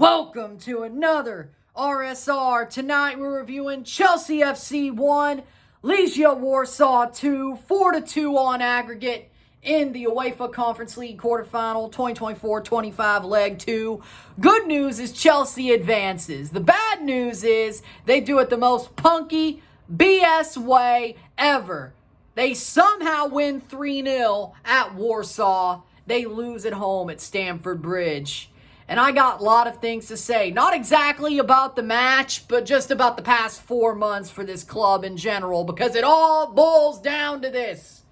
Welcome to another RSR. Tonight we're reviewing Chelsea FC 1, Legia Warsaw 2, 4-2 on aggregate in the UEFA Conference League quarterfinal 2024-25 leg 2. Good news is Chelsea advances. The bad news is they do it the most punky BS way ever. They somehow win 3-0 at Warsaw. They lose at home at Stamford Bridge. And I got a lot of things to say. Not exactly about the match, but just about the past 4 months for this club in general. Because it all boils down to this.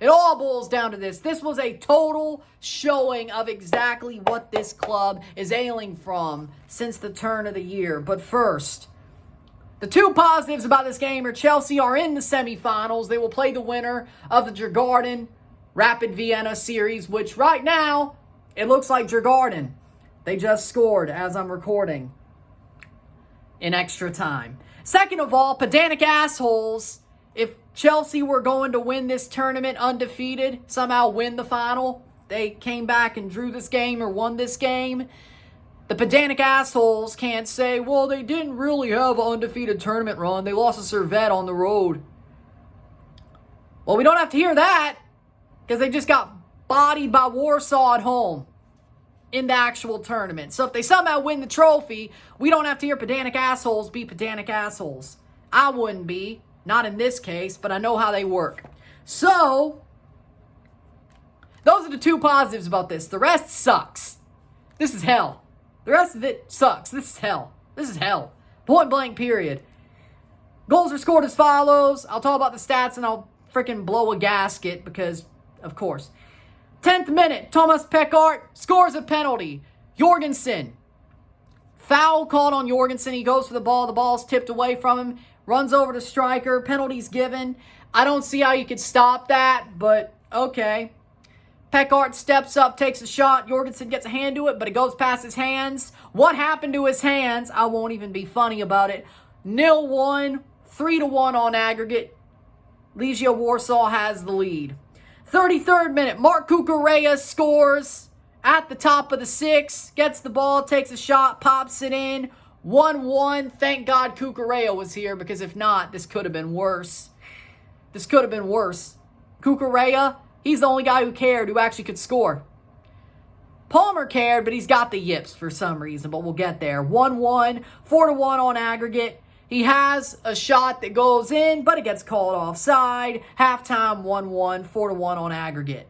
It all boils down to this. This was a total showing of exactly what this club is ailing from since the turn of the year. But first, the two positives about this game are Chelsea are in the semifinals. They will play the winner of the Girault Rapid Vienna series, which right now, it looks like Girault. They just scored as I'm recording in extra time. Second of all, pedantic assholes. If Chelsea were going to win this tournament undefeated, somehow win the final, they came back and drew this game or won this game, the pedantic assholes can't say, well, they didn't really have an undefeated tournament run. They lost to Servette on the road. Well, we don't have to hear that because they just got bodied by Warsaw at home in the actual tournament. So if they somehow win the trophy, we don't have to hear pedantic assholes be pedantic assholes. I wouldn't be. Not in this case, but I know how they work. So, those are the two positives about this. The rest sucks. This is hell. The rest of it sucks. This is hell. This is hell. Point blank period. Goals are scored as follows. I'll talk about the stats and I'll freaking blow a gasket because, of course. 10th minute, Thomas Peckart scores a penalty. Jorgensen. Foul called on Jorgensen. He goes for the ball. The ball's tipped away from him. Runs over to striker. Penalty's given. I don't see how you could stop that, but okay. Peckart steps up, takes a shot. Jorgensen gets a hand to it, but it goes past his hands. What happened to his hands? I won't even be funny about it. 0-1, 3-1 on aggregate. Legia Warsaw has the lead. 33rd minute, Marc Cucurella scores at the top of the 6, gets the ball, takes a shot, pops it in, 1-1. Thank God Cucurella was here because if not, this could have been worse. This could have been worse. Cucurella, he's the only guy who cared, who actually could score. Palmer cared, but he's got the yips for some reason, but we'll get there. 1-1, 4-1 on aggregate. He has a shot that goes in, but it gets called offside. Halftime, 1-1, 4-1 on aggregate.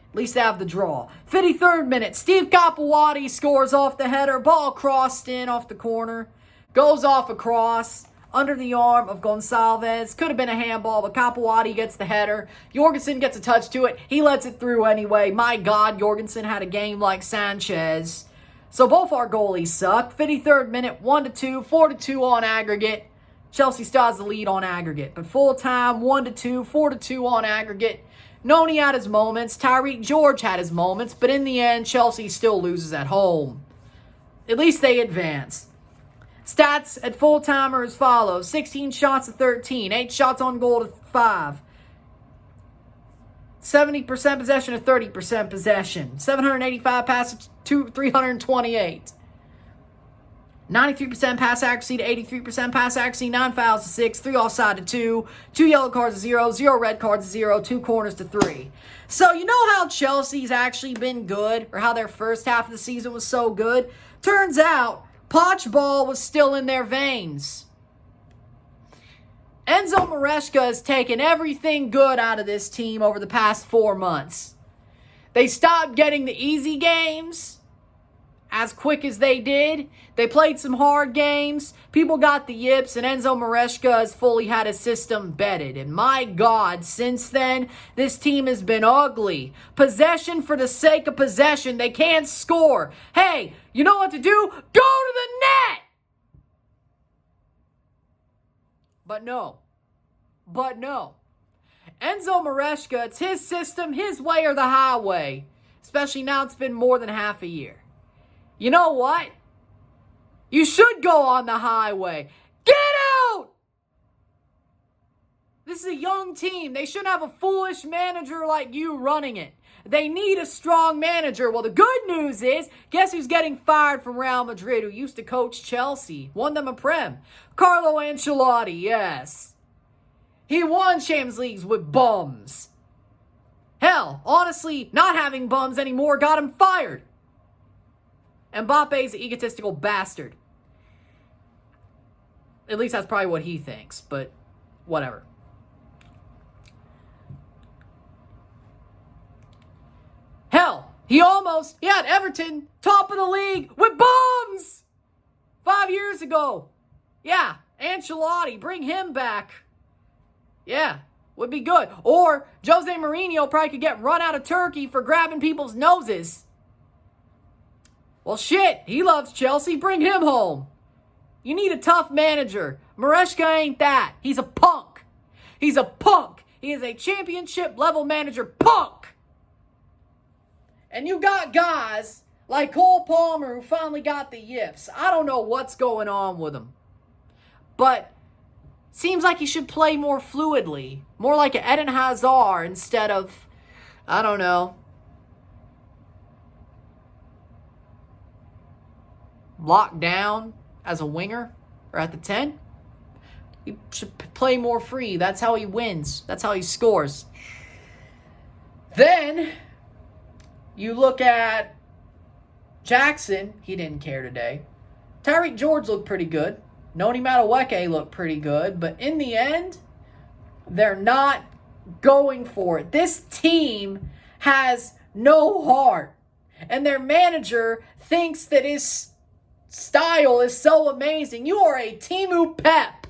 At least they have the draw. 53rd minute, Steve Kapawati scores off the header. Ball crossed in off the corner. Goes off a cross under the arm of Gonçalves. Could have been a handball, but Kapawati gets the header. Jorgensen gets a touch to it. He lets it through anyway. My God, Jorgensen had a game like Sanchez. So both our goalies suck. 53rd minute, 1-2, 4-2 on aggregate. Chelsea still has the lead on aggregate. But full time, 1-2, 4-2 on aggregate. Noni had his moments. Tyreek George had his moments. But in the end, Chelsea still loses at home. At least they advance. Stats at full time are as follows. 16 shots to 13. 8 shots on goal to 5. 70% possession to 30% possession. 785 passes to 328. 93% pass accuracy to 83% pass accuracy. 9 fouls to 6. 3 offside to 2. 2 yellow cards to 0. 0 red cards to 0. 2 corners to 3. So you know how Chelsea's actually been good, or how their first half of the season was so good? Turns out, Poch ball was still in their veins. Enzo Maresca has taken everything good out of this team over the past 4 months. They stopped getting the easy games as quick as they did. They played some hard games. People got the yips, and Enzo Maresca has fully had his system bedded. And my God, since then, this team has been ugly. Possession for the sake of possession. They can't score. Hey, you know what to do? Go to the net! But no. Enzo Maresca, it's his system, his way or the highway. Especially now it's been more than half a year. You know what? You should go on the highway. Get out! This is a young team. They shouldn't have a foolish manager like you running it. They need a strong manager. Well, the good news is, guess who's getting fired from Real Madrid, who used to coach Chelsea, won them a Prem? Carlo Ancelotti, yes. He won Champions Leagues with bums. Hell, honestly, not having bums anymore got him fired. Mbappe's an egotistical bastard. At least that's probably what he thinks, but whatever. Hell, he had Everton top of the league with bums 5 years ago. Yeah, Ancelotti, bring him back. Yeah, would be good. Or Jose Mourinho probably could get run out of Turkey for grabbing people's noses. Well, shit, he loves Chelsea. Bring him home. You need a tough manager. Maresca ain't that. He's a punk. He's a punk. He is a championship level manager punk. And you got guys like Cole Palmer who finally got the yips. I don't know what's going on with him. But seems like he should play more fluidly. More like an Eden Hazard instead of, I don't know, locked down as a winger or at the 10. He should play more free. That's how he wins. That's how he scores. Then you look at Jackson. He didn't care today. Tyreek George looked pretty good. Noni Madueke looked pretty good. But in the end, they're not going for it. This team has no heart. And their manager thinks that his style is so amazing. You are a Timu Pep.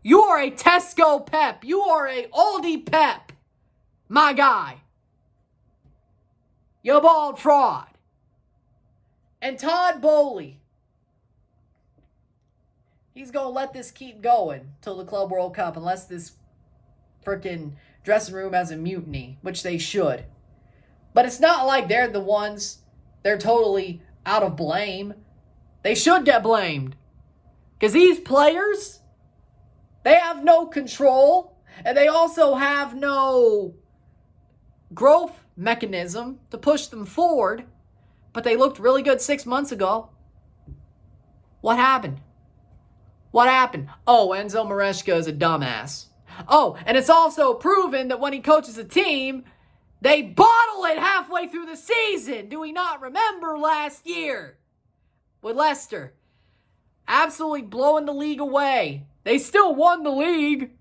You are a Tesco Pep. You are a Aldi Pep. My guy. You bald fraud. And Todd Bowley. He's going to let this keep going till the Club World Cup unless this freaking dressing room has a mutiny, which they should. But it's not like they're totally out of blame. They should get blamed. Because these players, they have no control. And they also have no growth mechanism to push them forward. But they looked really good 6 months ago. What happened? What happened? Oh, Enzo Maresca is a dumbass. Oh, and it's also proven that when he coaches a team, they bottle it halfway through the season. Do we not remember last year with Leicester? Absolutely blowing the league away. They still won the league.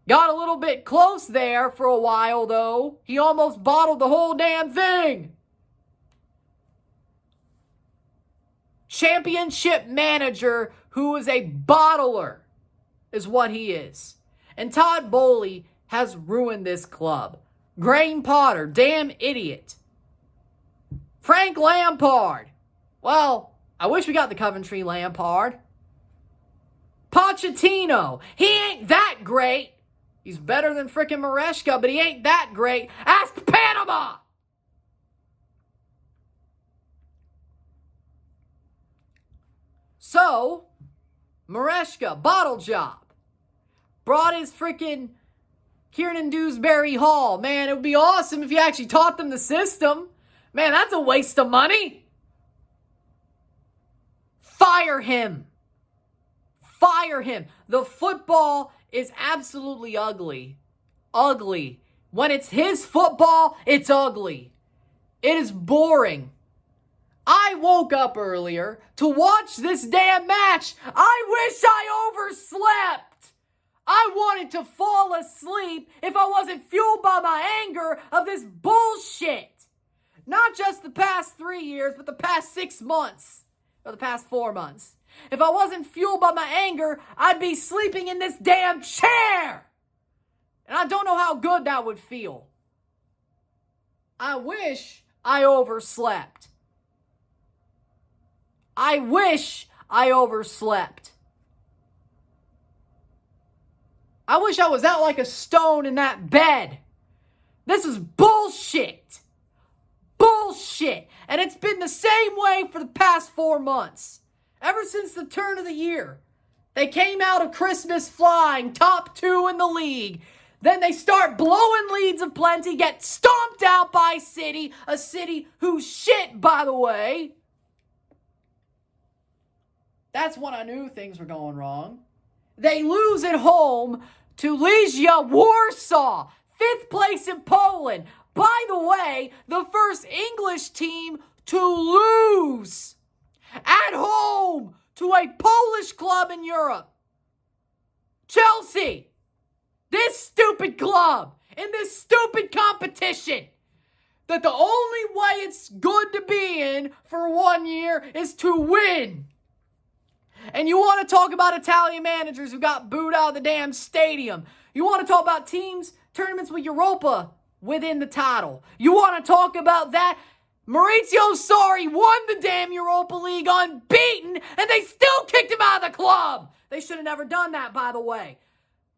Got a little bit close there for a while, though. He almost bottled the whole damn thing. Championship manager who is a bottler is what he is. And Todd Bowley has ruined this club. Graham Potter, damn idiot. Frank Lampard. Well, I wish we got the Coventry Lampard. Pochettino. He ain't that great. He's better than frickin' Maresca, but he ain't that great. Ask Panama. So, Maresca, bottle job. Brought his freaking Kieran Dewsbury Hall. Man, it would be awesome if you actually taught them the system. Man, that's a waste of money. Fire him. Fire him. The football is absolutely ugly. Ugly. When it's his football, it's ugly. It is boring. I woke up earlier to watch this damn match. I wish I overslept. I wanted to fall asleep if I wasn't fueled by my anger of this bullshit. Not just the past 3 years, but the past 6 months. Or the past 4 months. If I wasn't fueled by my anger, I'd be sleeping in this damn chair. And I don't know how good that would feel. I wish I overslept. I wish I overslept. I wish I was out like a stone in that bed. This is bullshit. Bullshit. And it's been the same way for the past 4 months. Ever since the turn of the year. They came out of Christmas flying, top 2 in the league. Then they start blowing leads of plenty, get stomped out by City, a City who's shit, by the way. That's when I knew things were going wrong. They lose at home to Legia Warsaw, 5th place in Poland. By the way, the first English team to lose at home to a Polish club in Europe. Chelsea, this stupid club in this stupid competition that the only way it's good to be in for 1 year is to win. And you want to talk about Italian managers who got booed out of the damn stadium. You want to talk about teams, tournaments with Europa within the title. You want to talk about that? Maurizio Sarri won the damn Europa League unbeaten, and they still kicked him out of the club. They should have never done that, by the way.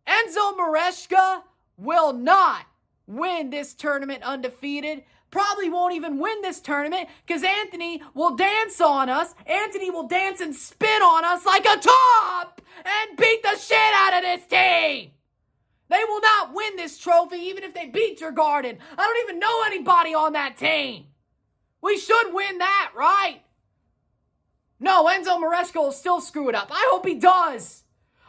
Enzo Maresca will not win this tournament undefeated. Probably won't even win this tournament because Anthony will dance on us. Anthony will dance and spin on us like a top and beat the shit out of this team. They will not win this trophy even if they beat Djurgården. I don't even know anybody on that team. We should win that, right? No, Enzo Maresca will still screw it up. I hope he does.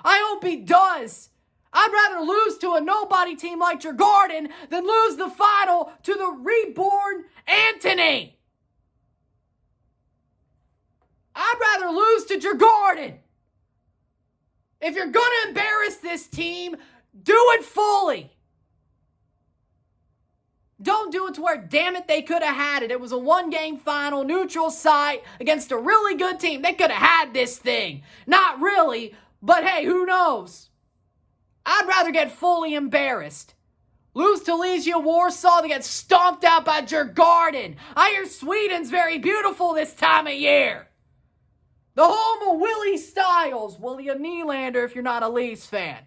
I hope he does. I'd rather lose to a nobody team like Djurgården than lose the final to the reborn Anthony. I'd rather lose to Djurgården. If you're going to embarrass this team, do it fully. Don't do it to where, damn it, they could have had it. It was a 1-game final, neutral site against a really good team. They could have had this thing. Not really, but hey, who knows? I'd rather get fully embarrassed. Lose to Legia Warsaw to get stomped out by Djurgården. I hear Sweden's very beautiful this time of year. The home of Willie Styles. Willie a Nylander if you're not a Leafs fan.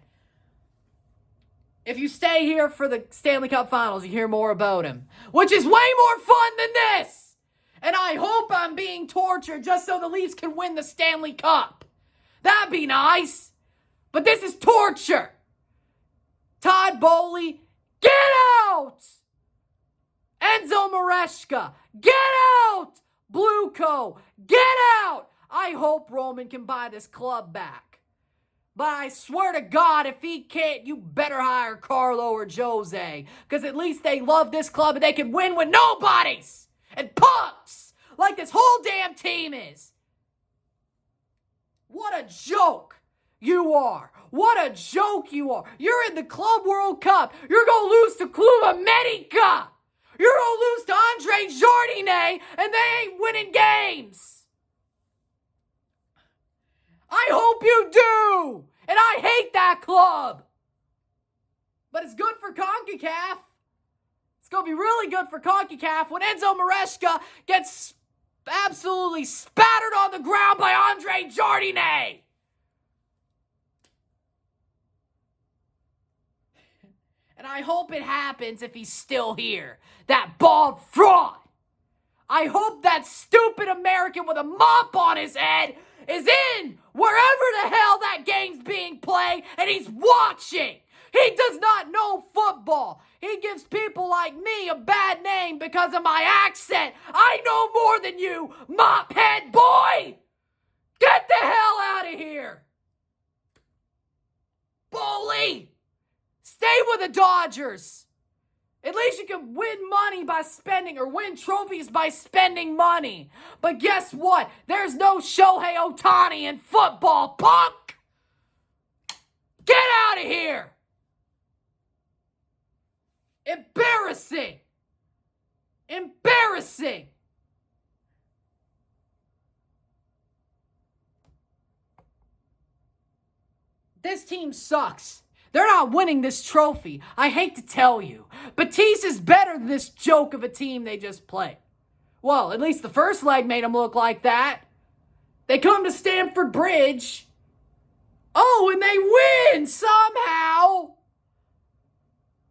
If you stay here for the Stanley Cup Finals, you hear more about him. Which is way more fun than this. And I hope I'm being tortured just so the Leafs can win the Stanley Cup. That'd be nice. But this is torture. Todd Bowley, get out! Enzo Maresca, get out! Blueco, get out! I hope Roman can buy this club back. But I swear to God, if he can't, you better hire Carlo or Jose. Because at least they love this club and they can win with nobodies and punks like this whole damn team is. What a joke you are. What a joke you are. You're in the Club World Cup. You're going to lose to Club America. You're going to lose to Andre Jardine, and they ain't winning games. I hope you do. And I hate that club. But it's good for CONCACAF. It's going to be really good for CONCACAF when Enzo Maresca gets absolutely spattered on the ground by Andre Jardine. And I hope it happens if he's still here. That bald fraud. I hope that stupid American with a mop on his head is in wherever the hell that game's being played and he's watching. He does not know football. He gives people like me a bad name because of my accent. I know more than you, mop head boy. Get the hell out of here. Bully. Stay with the Dodgers. At least you can win money by spending or win trophies by spending money. But guess what? There's no Shohei Ohtani in football, punk. Get out of here. Embarrassing. Embarrassing. This team sucks. They're not winning this trophy. I hate to tell you. Batiste is better than this joke of a team they just played. Well, at least the first leg made them look like that. They come to Stamford Bridge. Oh, and they win somehow.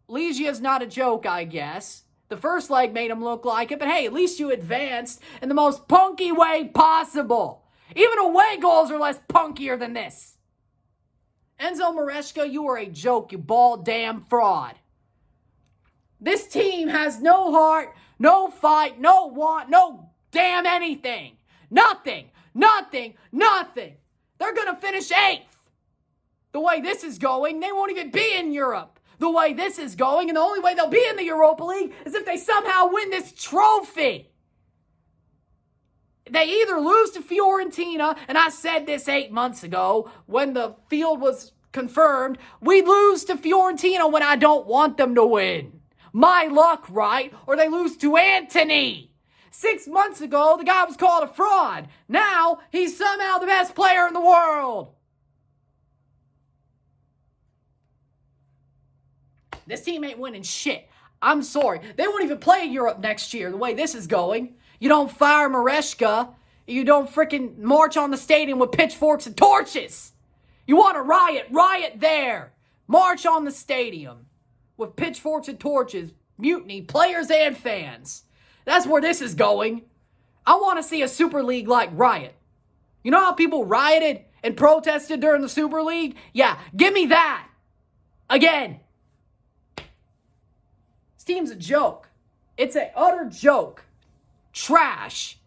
Legia's not a joke, I guess. The first leg made them look like it, but hey, at least you advanced in the most punky way possible. Even away goals are less punkier than this. Enzo Maresca, you are a joke, you bald damn fraud. This team has no heart, no fight, no want, no damn anything. Nothing. They're going to finish 8th. The way this is going, they won't even be in Europe. The way this is going, and the only way they'll be in the Europa League is if they somehow win this trophy. They either lose to Fiorentina, and I said this 8 months ago when the field was confirmed, we lose to Fiorentina when I don't want them to win. My luck, right? Or they lose to Antony. 6 months ago, the guy was called a fraud. Now, he's somehow the best player in the world. This team ain't winning shit. I'm sorry. They won't even play in Europe next year the way this is going. You don't fire Maresca. You don't freaking march on the stadium with pitchforks and torches. You want to riot? Riot there. March on the stadium with pitchforks and torches. Mutiny, players and fans. That's where this is going. I want to see a Super League like riot. You know how people rioted and protested during the Super League? Yeah, give me that. Again. This team's a joke. It's an utter joke. Trash.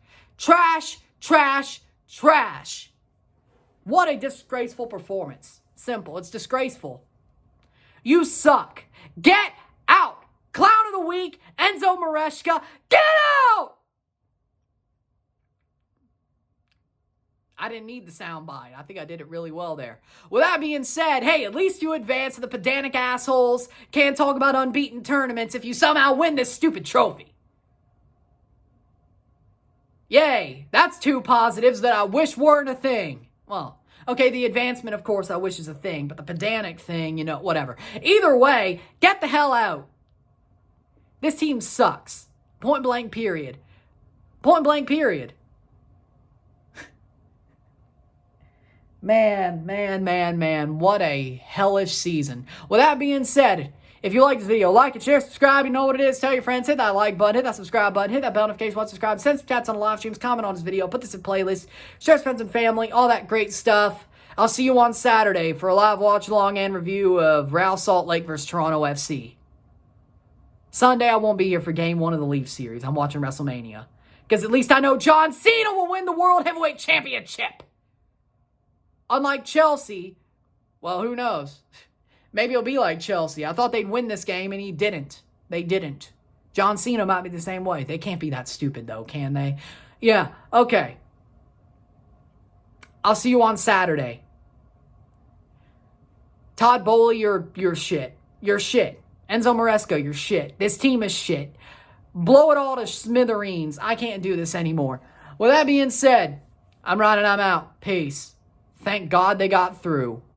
What a disgraceful performance. Simple. It's disgraceful. You suck. Get out. Clown of the week, Enzo Maresca. Get out! I didn't need the soundbite. I think I did it really well there. With that being said, hey, at least you advance. The pedantic assholes can't talk about unbeaten tournaments if you somehow win this stupid trophy. Yay, that's 2 positives that I wish weren't a thing. Well, okay, the advancement, of course, I wish is a thing, but the pedantic thing, whatever. Either way, get the hell out. This team sucks. Point blank, period. Man, what a hellish season. With that being said, if you like this video, like it, share, subscribe. You know what it is. Tell your friends. Hit that like button. Hit that subscribe button. Hit that bell notification once subscribed. Send some chats on the live streams. Comment on this video. Put this in playlist. Share with friends and family. All that great stuff. I'll see you on Saturday for a live watch along and review of Real Salt Lake versus Toronto FC. Sunday, I won't be here for Game 1 of the Leaf Series. I'm watching WrestleMania. Because at least I know John Cena will win the World Heavyweight Championship. Unlike Chelsea, well, who knows? Maybe it'll be like Chelsea. I thought they'd win this game, and he didn't. They didn't. John Cena might be the same way. They can't be that stupid, though, can they? Yeah, okay. I'll see you on Saturday. Todd Boehly, you're shit. You're shit. Enzo Maresca, you're shit. This team is shit. Blow it all to smithereens. I can't do this anymore. With that being said, I'm Rant and I'm out. Peace. Thank God they got through.